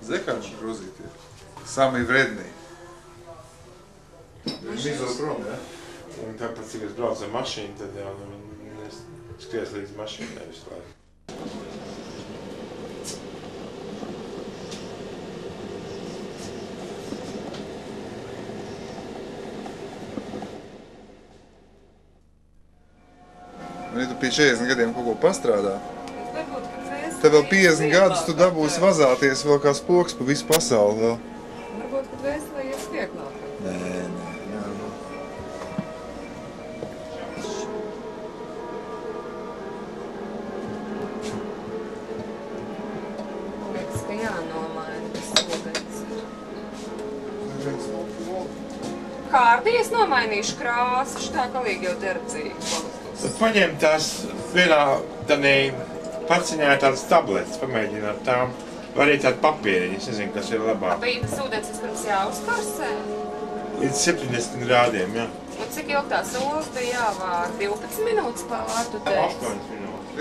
Zekāņi grozītie. Sami vredni. Viņi izvēl prom, ja? Un tāpat, cik es braucu ar mašīnu, tad jau viņi skries līdz mašīnai visu laiku. Un ja tu pie 40 gadiem kaut ko pastrādā, tev vēl 50 gadus tu dabūsi vazāties vēl kā spoks pa visu pasauli vēl. Varbūt, kad vēsturē ies vieglāk. Nē. Liekas, ka jānomaina tas ūdens. Kārties nomainīšu krāsu, šitā kalīgi jau derdzīgi. Tad paņem tās vienā tādī paciņā tādas tabletes, pamēģināt tām. Vai arī tādu papīriņu, es nezinu, kas ir labāk. Vai tas ūdens vispirms jāuzkarsē? Līdz 70 grādiem, jā. Un cik ilgi tās olas bija jāvār? 12 minūtes pāri, tu teici? 8 minūtes.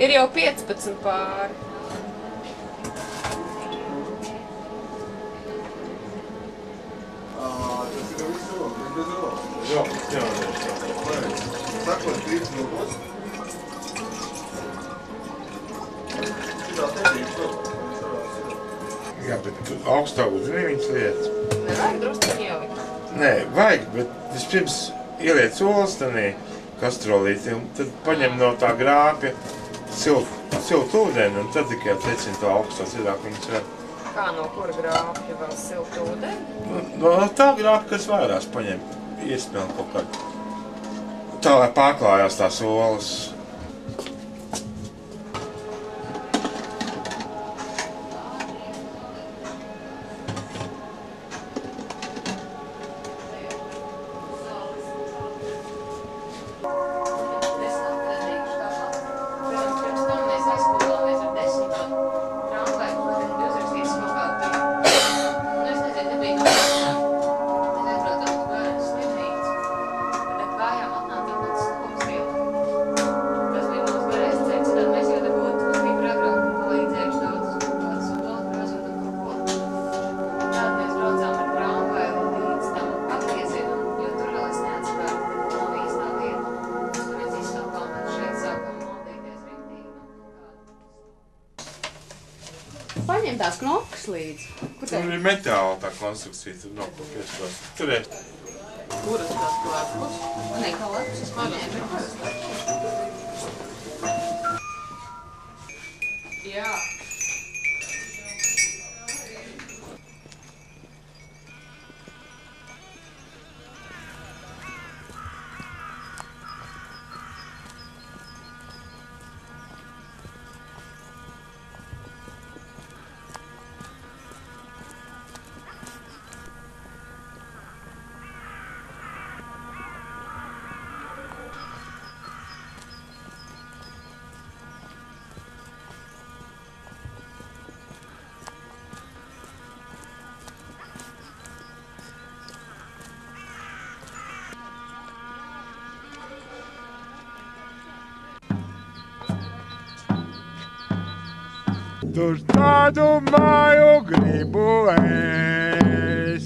Ir jau 15 pāri. Tas ir viss rokas, bez rokas. Rokas, jā. Sakot, 3 rokas. Šitā tērīgs rokas. Jā, bet augstā ūdenī viņas lietas. Nevajag drusciņi ielikt. Nē, vajag, bet vispirms ieliec olas tanī kastrolīti un tad paņem no tā grāpja siltu ūdeni un tad tikai atliecina to augsto cilvēku viņas var. Kā no kura grāpja vēl siltu ūdeni? No tā grāpja, kas vairās paņem, iespēl kaut kādu. Tā, lai pārklājās tās olas. Paņem tās knokas līdzi. Tur ir metāla tā konstrukcija, tur nav ko pieskos. Tur ir. Kuras tās klēpus? Nē, kā lepus es paņēmu. Jā. Tur tādu māju gribu es.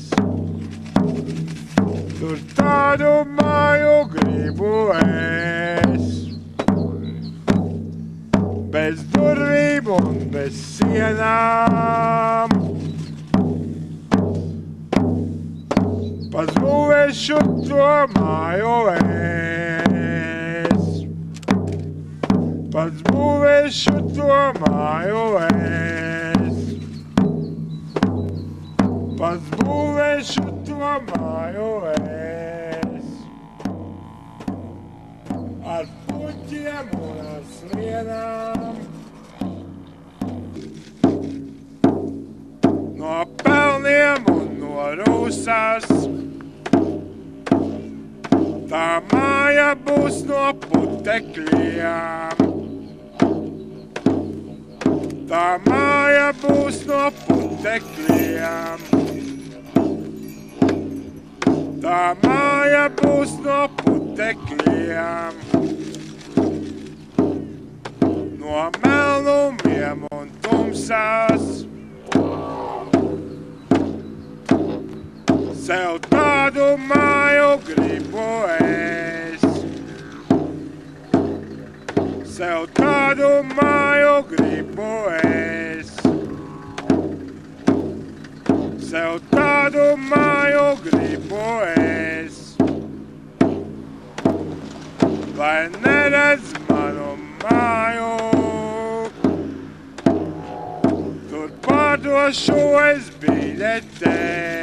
Tur tādu māju gribu es. Bez durvīm un bez sienām. Pazbūvēšu to māju es. Pats būvēšu to māju es. klusas. Tā māja būs no putekļiem. Tā māja būs no putekļiem. Tā māja būs no putekļiem. No melnumiem un tumsās. Sev tādu māju gribu es. Sev tādu māju gribu es. Sev tādu māju gribu es. Lai neredz manu māju. Tur pārdošu es biļetes.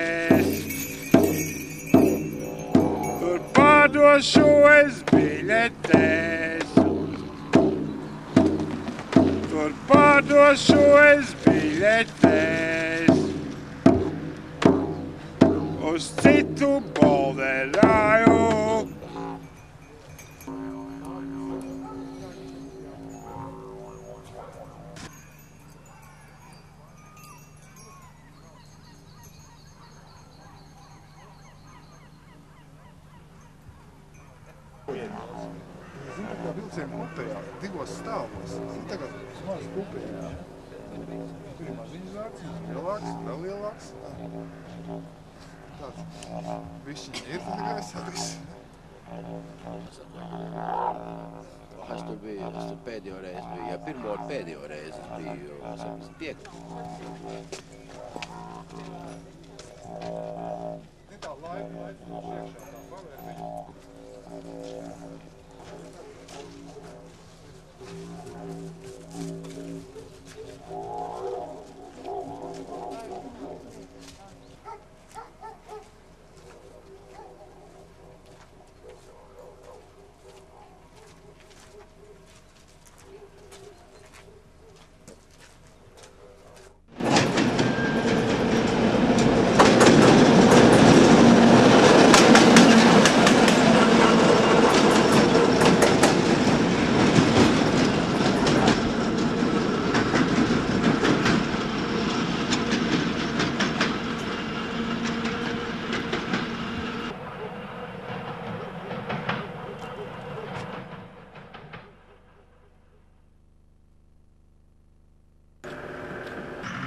Tur pārdošu es biļetes. Tur pārdošu es biļetes. Uz citu bolderāju. Zini, tā kā vilcienu kupējā, divos stāvos. Zini, tagad uz mazas kupējā. Tur ir maziņas zārcis, lielāks, vēl lielāks. Tāds višķiņi ir, tad kā es atris. Es tur pēdējo reizi biju, ja pirmo un pēdējo reizi es biju 75. Tā laipa no priekšā, tā pavērtiņa.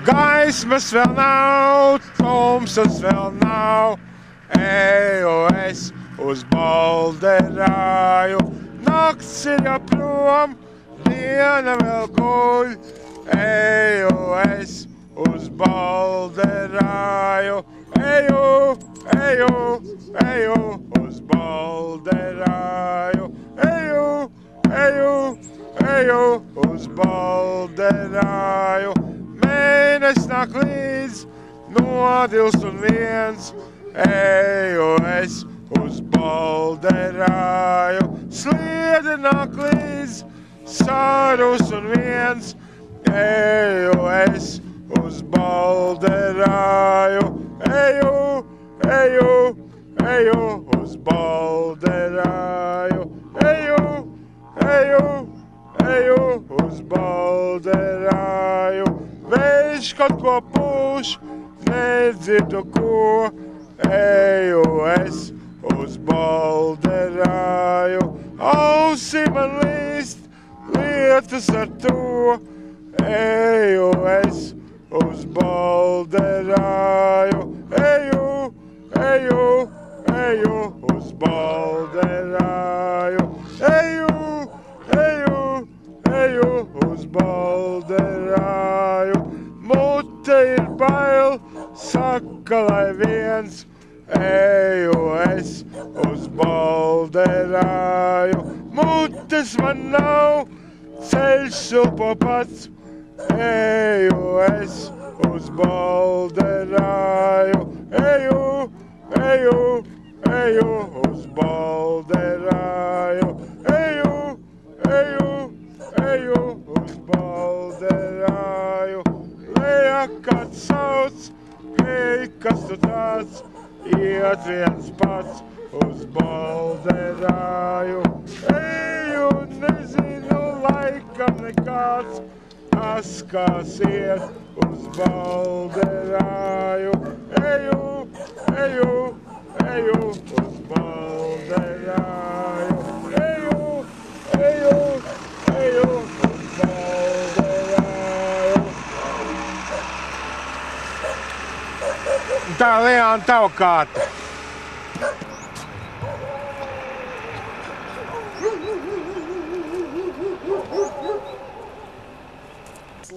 Gaismas vēl nav, tumsas vēl nav. Eju es uz bolderāju. Nakts ir jau prom, diena vēl guļ. Eju es uz bolderāju. Eju, eju, eju uz bolderāju. Eju, eju, eju uz bolderāju. Mēnesis nāk līdz, nodils un viens. Eju es uz bolderāju. Sliede nāk līdz, sārus un viens. Eju es uz bolderāju. Eju, eju, eju uz bolderāju. Eju, eju, eju uz bolderāju. Vējš kaut ko pūš, nedzirdu ko. Eju es uz bolderāju. Ausi man līst, lietas ar to. Eju es uz bolderāju. Eju, eju, eju uz bolderāju. Eju, eju, eju uz bolderāju. Mute ir bail, saka lai viens. Eju es uz bolderāju. Mutes man nav, ceļš šupo pats. Eju es uz bolderāju. Eju, eju, eju uz bolderāju. Eju, eju, eju uz bolderāju. Lejā kāds sauc, hei, kas tu tāds? iet viens pats uz bolderāju. Eju, nezinu, laikam nekāds, tas, kas iet uz bolderāju. Eju, eju, eju uz bolderāju. Eju, eju, eju uz bolderāju. Tā Leāna tava kārta.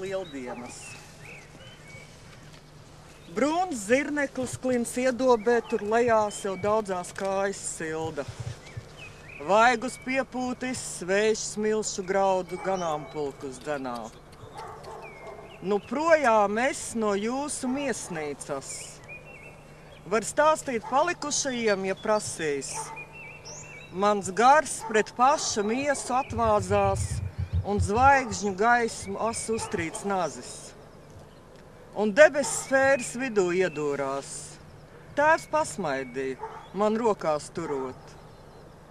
Lieldienas. Brūns zirneklis klins iedobē, tur lejā sev daudzās kājas silda. Vaigus piepūtis, svējš smilšu graudu ganāmpulkus denā. Nu projām es no jūsu miesnīcas. Var stāstīt palikušajiem, ja prasīs. Mans gars pret paša miesu atvāzās un zvaigžņu gaismu as uztrīc nazis. Un debesu sfēras vidū iedūrās. Tēvs pasmaidīja, man rokās turot.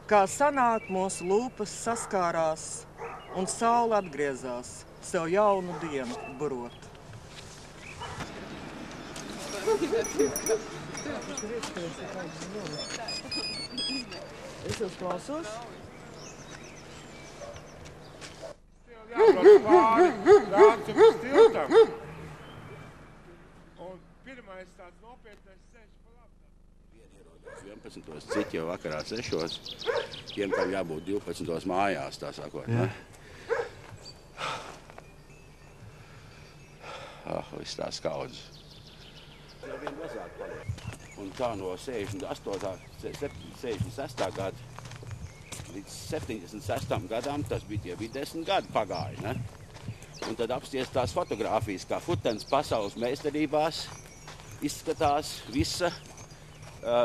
Kā sanāk mūsu lūpas saskārās un saule atgriezās, sev jaunu dienu burot. Es jūs klausos? Jābrauc pāri Rāmcepas tiltam. Un pirmais tāds nopietnais ceļš pa labi. Vieni ierodās 11, citi jau vakarā 6, tiem, kam jābūt 12 mājās, tā sakot. Ne? Viss tās kaudzes. Vien mazāk paliek. Un tā no 66. gada līdz 76. gadam, tas bija tie 10 gadi pagāja, ne? Un tad apsties tās fotogrāfijas, kā Futens pasaules meistarībās izskatās visa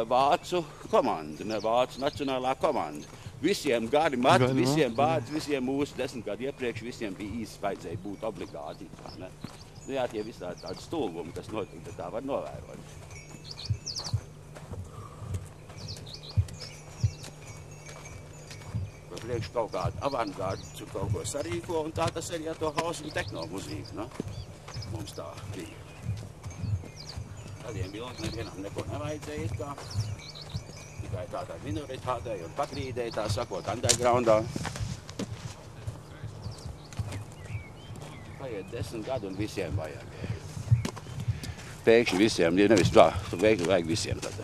vācu komanda, ne vācu nacionālā komanda. Visiem gari mati, visiem bādi, visiem mūsu 10 gadu iepriekš, visiem bija īsti vajadzēja būt obligāti. Ne? Nu jā, tie visi tādi stulbumi, kas notiek, tad tā var novērot. Priekš kaut kādu avangārdu kaut ko sarīko, un tā tas ir, ja to hausu un tehno muzīku, no? Mums tā bija. Tādiem ilgi nevienam neko nevajadzēja, kā tikai tādai minoritātei un pakrīdei, tā sakot, undergroundā. Paiet 10 gadu un visiem vajag. Pēkšņi visiem, ja nevis tā, vajag visiem tad.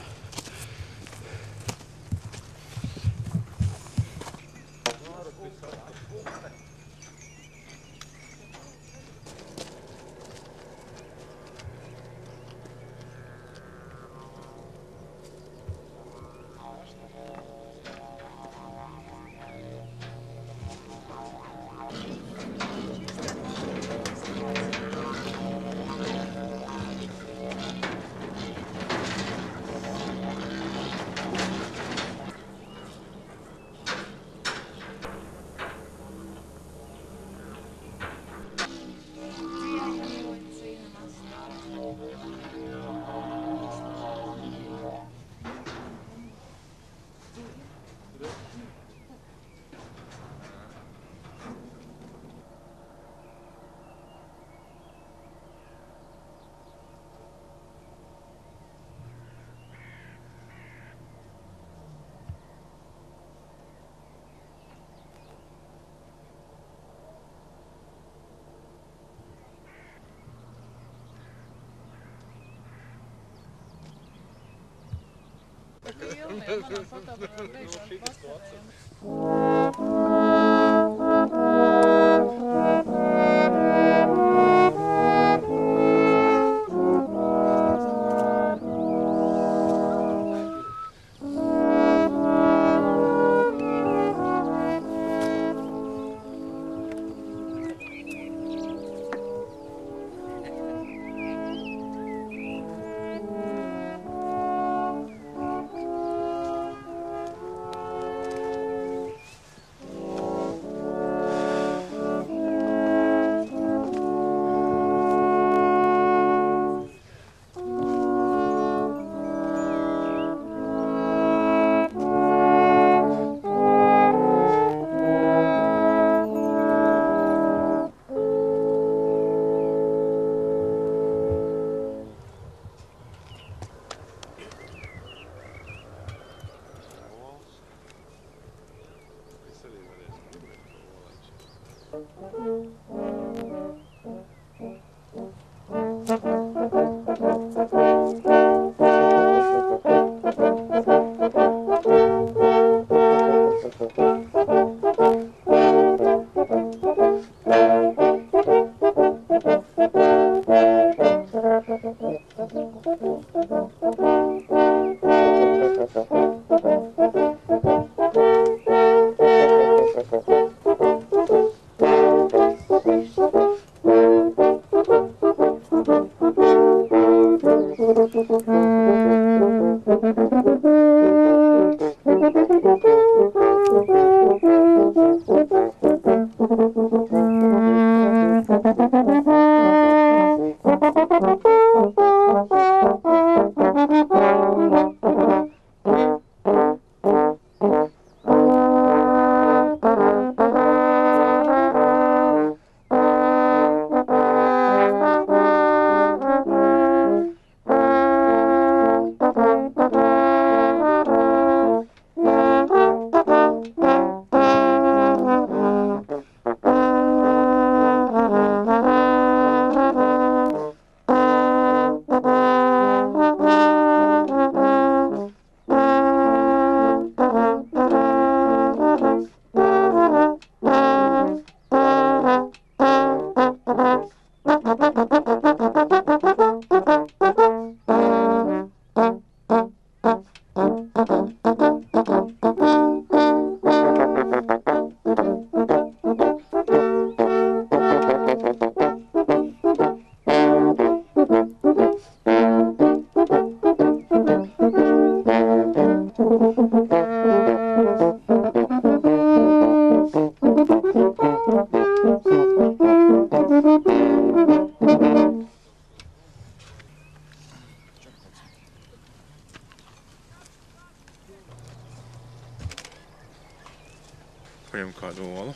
Paņem kādu olu.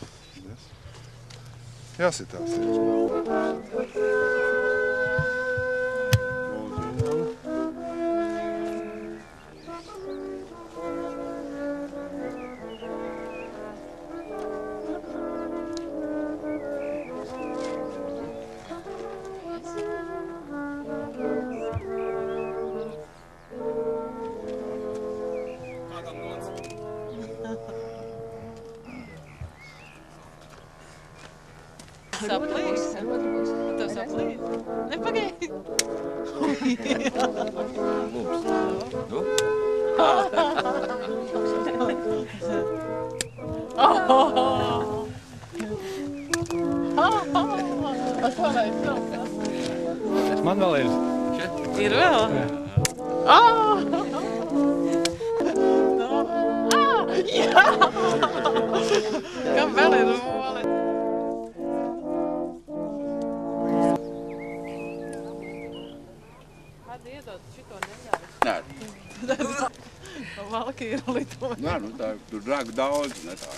Jāsitās. Saplīs? Tev saplīs? Nepagaidi. Man vēl ir. Ir vēl? Jā! Kam vēl ir oli? Iedod šito neļauj. Nē, Valki ir litovani. nē, nu tā, tur dragu daudz, ne tā.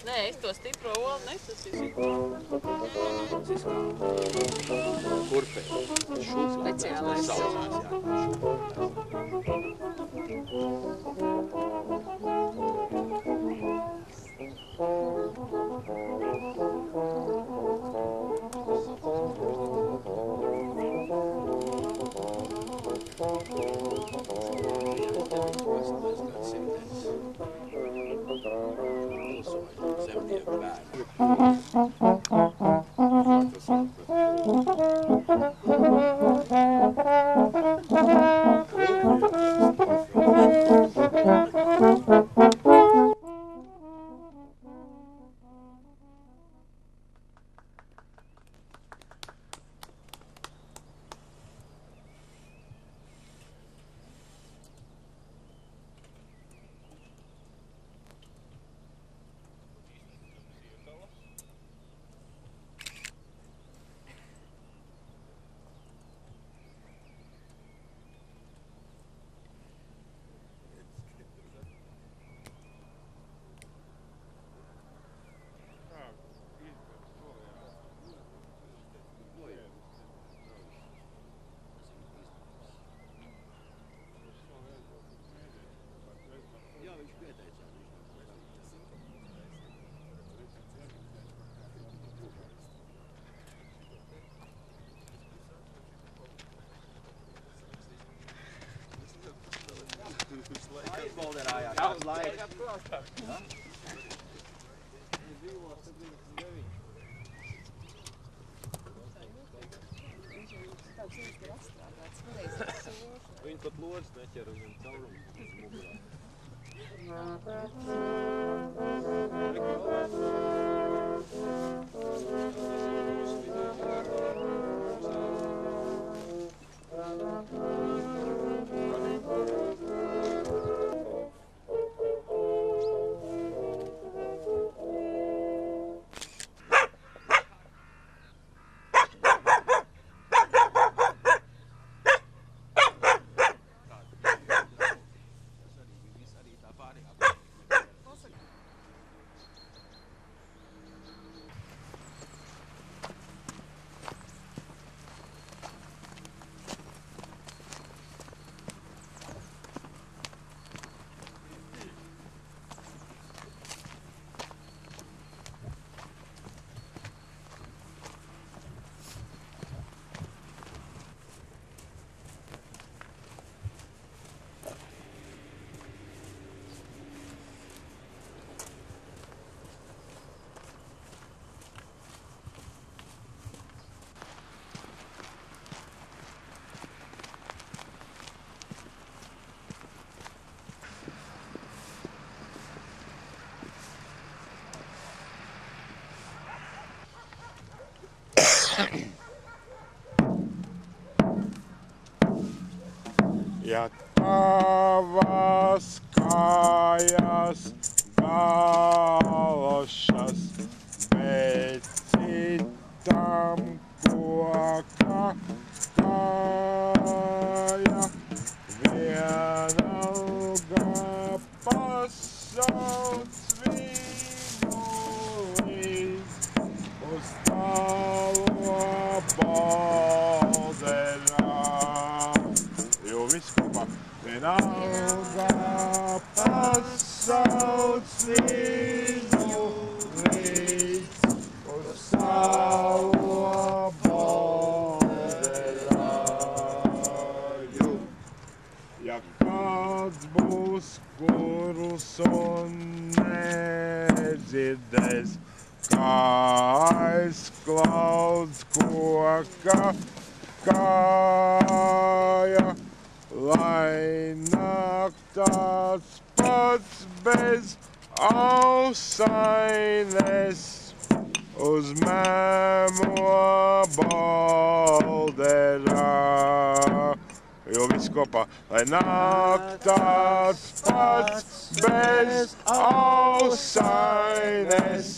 Nē, es to stipro olu nesatīšu. Kurpē. Speciālais. Saucās, jā. Zemnieku bērni. Viņi pat lodzi neķer viņam caurumu uz mugurā. Ja tavas kājas galošas, bet citam koka kāja, vienalga pasauc viņu līdz uz tālo balderā. Viss kopā vienalga pasauc viņu līdz uz savu balderāju. Ja kāds būs kurus un nedzirdēs, kā aizklauds koka kāja, lai nāk tāds pats bez ausaines uz mēmo balderā. Jo viss kopā, lai nāk tāds pats bez ausaines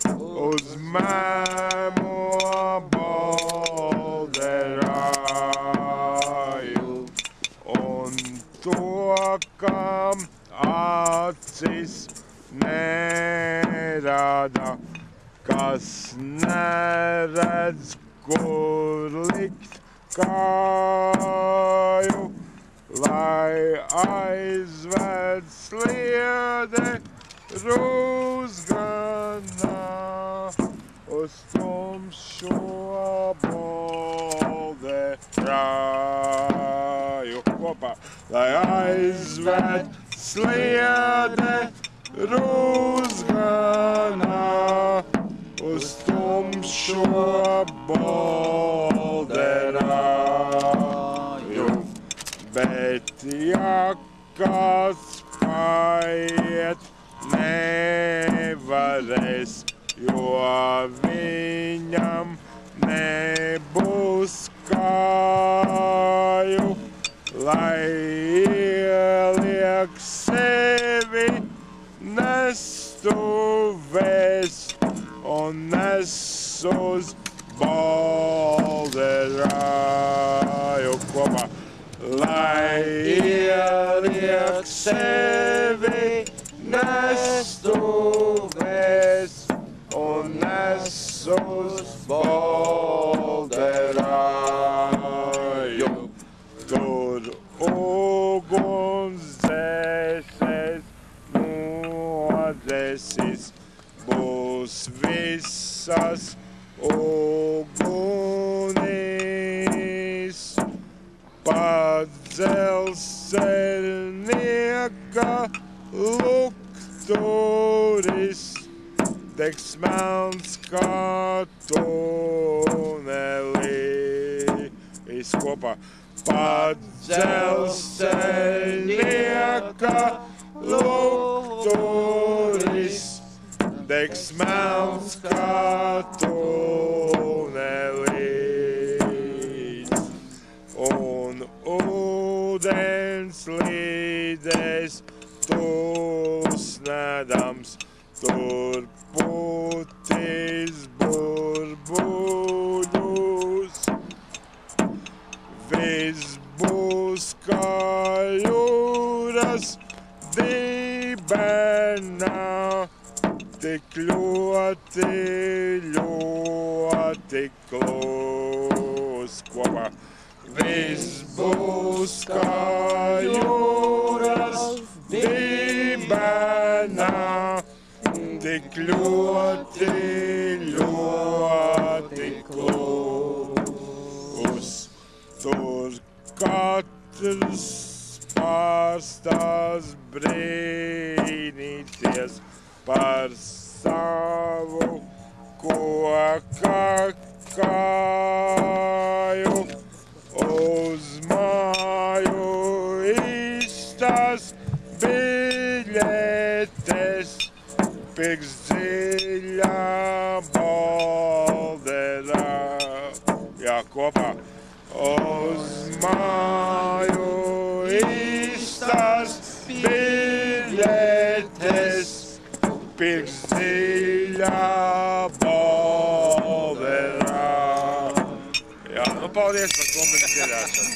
uz mēmo balderā. To, kam acis nerāda, kas neredz, kur likt kāju, lai aizved sliede rūsganā uz tumšo balderāju. Kopā, lai aizved sliede rūsganā uz tumšo balderāju. Bet ja kāds paiet nevarēs, jo viņam nebūs kāju, lai ieliek sevi nestuvēs un nes uz balderāju kopā. Lai ieliek sevi nestuvēs un nes uz balderāju. Tur uguns dzēsēs nodzēsis, būs visas ugunīs. Padzels celnieka lukturis, degs melns kā tunelī. kopā. Pa dzelzceļnieka lukturis degs melns kā tunelis. Un ūdens līdēs tusnedams, tur putis burbuļus. Viss būs kā jūras dibenā, tik ļoti, ļoti klūs kopā. Viss būs kā jūras dibenā, tik ļoti, ļoti klūs. Tur katrs pārstās brīnīties par savu koka kāju. Uz māju īstās biļetes, pirks dziļā bolderā. Jā, kopā. Uz māju īstās biļetes, pirks dziļā bolderā. Jā, nu paldies par komplektu dziedāšanu.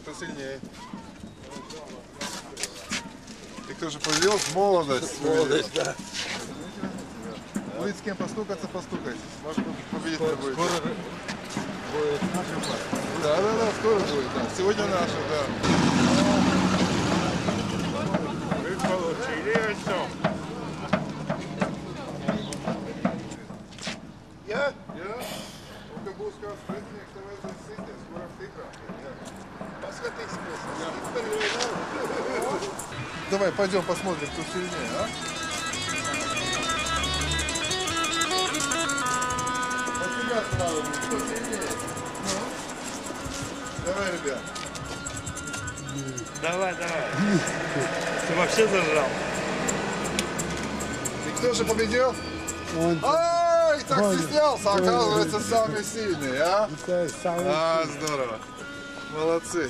Посильнее. Ты кто же повел? Молодость. Молодость, да. Будет с кем постукаться, постукайтесь. Может, победитель будет. Скоро будет наша партия. Да, скоро будет, да. Сегодня наша, да. Вы получили что? Я? Ну-ка, был сказал, спрятанный, кто в этом сыте, скоро в ты крах. Давай, пойдем посмотрим, кто сильнее, а? Посмеяться надо, кто сильнее. Ну? Давай, ребят. Давай. Ты вообще зажал? И кто же победил? Ай, так стеснялся, оказывается, самый сильный, а? А, здорово. Молодцы.